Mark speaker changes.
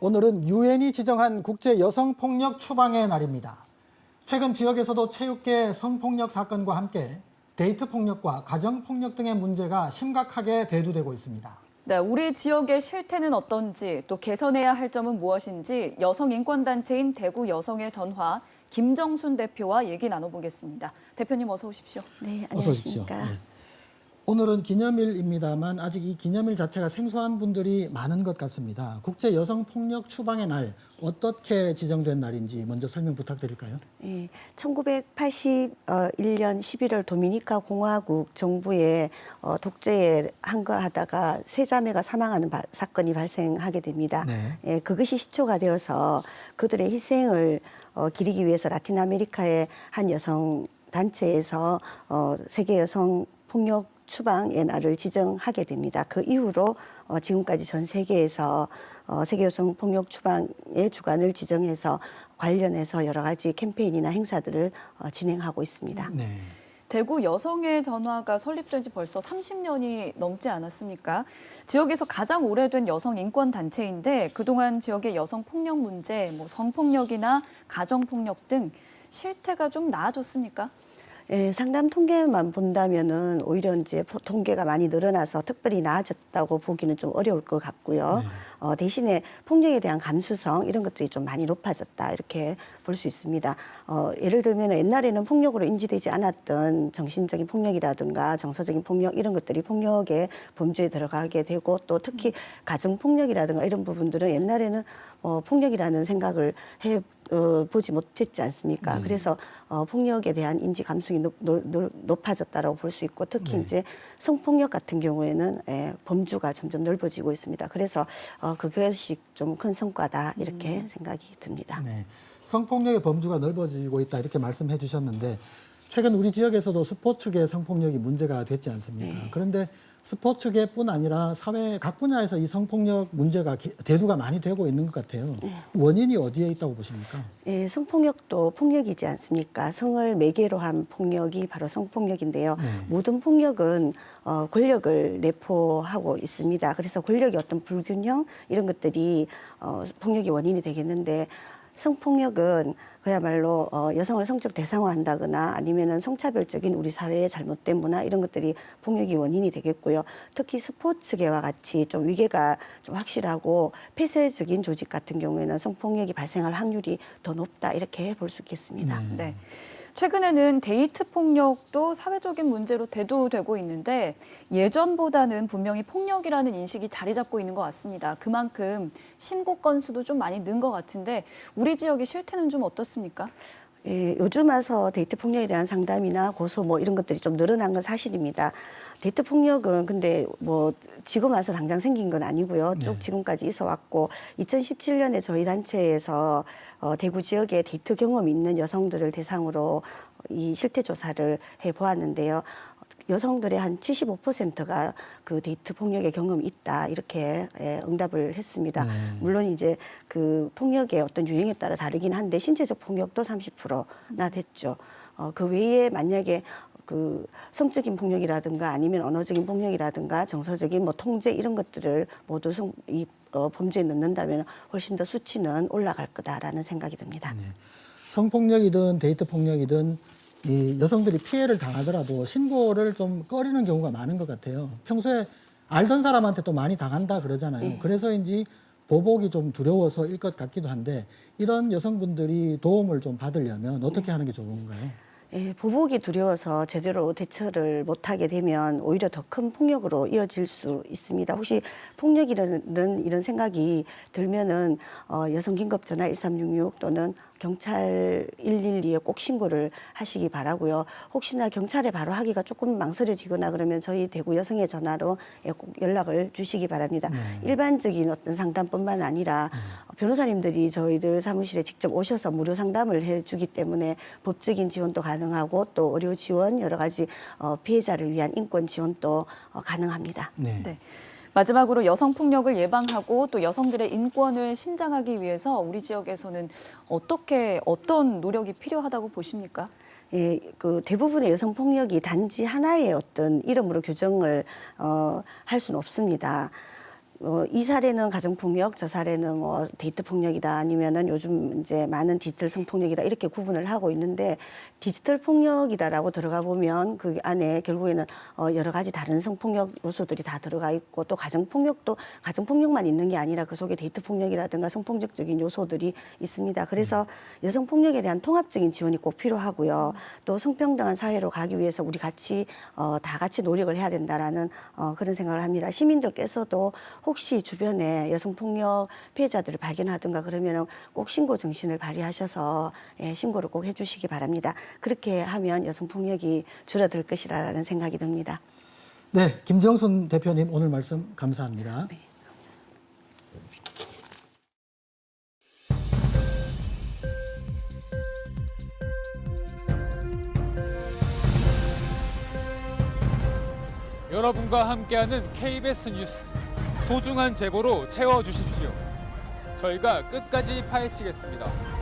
Speaker 1: 오늘은 유엔이 지정한 국제 여성폭력 추방의 날입니다. 최근 지역에서도 체육계 성폭력 사건과 함께 데이트 폭력과 가정폭력 등의 문제가 심각하게 대두되고 있습니다.
Speaker 2: 네, 우리 지역의 실태는 어떤지 또 개선해야 할 점은 무엇인지 여성인권단체인 대구 여성의 전화 김정순 대표와 얘기 나눠보겠습니다. 대표님 어서 오십시오.
Speaker 3: 네,
Speaker 1: 어서 오십시오.
Speaker 3: 안녕하십니까.
Speaker 1: 네. 오늘은 기념일입니다만 아직 이 기념일 자체가 생소한 분들이 많은 것 같습니다. 국제 여성폭력 추방의 날 어떻게 지정된 날인지 먼저 설명 부탁드릴까요?
Speaker 3: 네, 1981년 11월 도미니카 공화국 정부의 독재에 항거하다가 세 자매가 사망하는 사건이 발생하게 됩니다.
Speaker 1: 네.
Speaker 3: 그것이 시초가 되어서 그들의 희생을 기리기 위해서 라틴 아메리카의 한 여성 단체에서 세계 여성 폭력 추방의 날을 지정하게 됩니다. 그 이후로 지금까지 전 세계에서 세계 여성 폭력 추방의 주간을 지정해서 관련해서 여러 가지 캠페인이나 행사들을 진행하고 있습니다.
Speaker 1: 네.
Speaker 2: 대구 여성의 전화가 설립된 지 벌써 30년이 넘지 않았습니까? 지역에서 가장 오래된 여성 인권 단체인데 그동안 지역의 여성 폭력 문제, 성폭력이나 가정폭력 등 실태가 좀 나아졌습니까?
Speaker 3: 예, 상담 통계만 본다면은 오히려 이제 통계가 많이 늘어나서 특별히 나아졌다고 보기는 좀 어려울 것 같고요. 대신에 폭력에 대한 감수성 이런 것들이 좀 많이 높아졌다 이렇게 볼 수 있습니다. 예를 들면 옛날에는 폭력으로 인지되지 않았던 정신적인 폭력이라든가 정서적인 폭력 이런 것들이 폭력의 범주에 들어가게 되고 또 특히 가정 폭력이라든가 이런 부분들은 옛날에는 폭력이라는 생각을 보지 못했지 않습니까? 그래서 폭력에 대한 인지 감수성이 높아졌다라고 볼 수 있고 특히
Speaker 1: 네.
Speaker 3: 이제 성폭력 같은 경우에는 범주가 점점 넓어지고 있습니다. 그래서 그것이 좀 큰 성과다 이렇게 생각이 듭니다.
Speaker 1: 네. 성폭력의 범주가 넓어지고 있다 이렇게 말씀해 주셨는데 최근 우리 지역에서도 스포츠계 성폭력이 문제가 됐지 않습니까?
Speaker 3: 네.
Speaker 1: 그런데 스포츠계뿐 아니라 사회 각 분야에서 이 성폭력 문제가 대두가 많이 되고 있는 것 같아요. 원인이 어디에 있다고 보십니까?
Speaker 3: 예, 성폭력도 폭력이지 않습니까? 성을 매개로 한 폭력이 바로 성폭력인데요.
Speaker 1: 네.
Speaker 3: 모든 폭력은 권력을 내포하고 있습니다. 그래서 권력의 어떤 불균형 이런 것들이 폭력의 원인이 되겠는데 성폭력은 그야말로 여성을 성적 대상화한다거나 아니면은 성차별적인 우리 사회의 잘못된 문화 이런 것들이 폭력의 원인이 되겠고요. 특히 스포츠계와 같이 좀 위계가 좀 확실하고 폐쇄적인 조직 같은 경우에는 성폭력이 발생할 확률이 더 높다 이렇게 볼 수 있겠습니다.
Speaker 2: 네. 최근에는 데이트 폭력도 사회적인 문제로 대두되고 있는데 예전보다는 분명히 폭력이라는 인식이 자리 잡고 있는 것 같습니다. 그만큼 신고 건수도 좀 많이 는 것 같은데 우리 지역의 실태는 좀 어떻습니까?
Speaker 3: 예, 요즘 와서 데이트 폭력에 대한 상담이나 고소 이런 것들이 좀 늘어난 건 사실입니다. 데이트 폭력은 근데 지금 와서 당장 생긴 건 아니고요. 쭉
Speaker 1: 네.
Speaker 3: 지금까지 있어 왔고 2017년에 저희 단체에서 대구 지역에 데이트 경험이 있는 여성들을 대상으로 이 실태 조사를 해 보았는데요. 여성들의 한 75%가 그 데이트 폭력의 경험이 있다 이렇게 응답을 했습니다.
Speaker 1: 네.
Speaker 3: 물론 이제 그 폭력의 어떤 유형에 따라 다르긴 한데 신체적 폭력도 30%나 됐죠. 그 외에 만약에 그 성적인 폭력이라든가 아니면 언어적인 폭력이라든가 정서적인 통제 이런 것들을 모두 범죄에 넣는다면 훨씬 더 수치는 올라갈 거다라는 생각이 듭니다.
Speaker 1: 네. 성폭력이든 데이트 폭력이든 이 여성들이 피해를 당하더라도 신고를 좀 꺼리는 경우가 많은 것 같아요. 평소에 알던 사람한테 또 많이 당한다 그러잖아요. 그래서인지 보복이 좀 두려워서일 것 같기도 한데 이런 여성분들이 도움을 좀 받으려면 어떻게 하는 게 좋은가요?
Speaker 3: 예, 보복이 두려워서 제대로 대처를 못하게 되면 오히려 더 큰 폭력으로 이어질 수 있습니다. 혹시 폭력이라는 이런 생각이 들면은 여성 긴급 전화 1366 또는 경찰 112에 꼭 신고를 하시기 바라고요. 혹시나 경찰에 바로 하기가 조금 망설여지거나 그러면 저희 대구 여성의 전화로 꼭 연락을 주시기 바랍니다. 일반적인 어떤 상담뿐만 아니라 변호사님들이 저희들 사무실에 직접 오셔서 무료 상담을 해주기 때문에 법적인 지원도 가능하고 또 의료 지원 여러 가지 피해자를 위한 인권 지원도 가능합니다.
Speaker 1: 네.
Speaker 2: 네. 마지막으로 여성폭력을 예방하고 또 여성들의 인권을 신장하기 위해서 우리 지역에서는 어떤 노력이 필요하다고 보십니까?
Speaker 3: 예, 그 대부분의 여성 폭력이 단지 하나의 어떤 이름으로 규정을 할 수는 없습니다. 이 사례는 가정폭력, 저 사례는 뭐 데이트 폭력이다 아니면은 요즘 이제 많은 디지털 성폭력이다 이렇게 구분을 하고 있는데 디지털 폭력이다라고 들어가 보면 그 안에 결국에는 여러 가지 다른 성폭력 요소들이 다 들어가 있고 또 가정폭력도 가정폭력만 있는 게 아니라 그 속에 데이트 폭력이라든가 성폭력적인 요소들이 있습니다. 그래서 여성폭력에 대한 통합적인 지원이 꼭 필요하고요. 또 성평등한 사회로 가기 위해서 우리 같이 다 같이 노력을 해야 된다라는 그런 생각을 합니다. 시민들께서도 혹시 주변에 여성폭력 피해자들을 발견하든가 그러면 꼭 신고 정신을 발휘하셔서 신고를 꼭 해주시기 바랍니다. 그렇게 하면 여성폭력이 줄어들 것이라는 생각이 듭니다.
Speaker 1: 네, 김정순 대표님 오늘 말씀 감사합니다.
Speaker 3: 네.
Speaker 4: 여러분과 함께하는 KBS 뉴스 소중한 제보로 채워주십시오. 저희가 끝까지 파헤치겠습니다.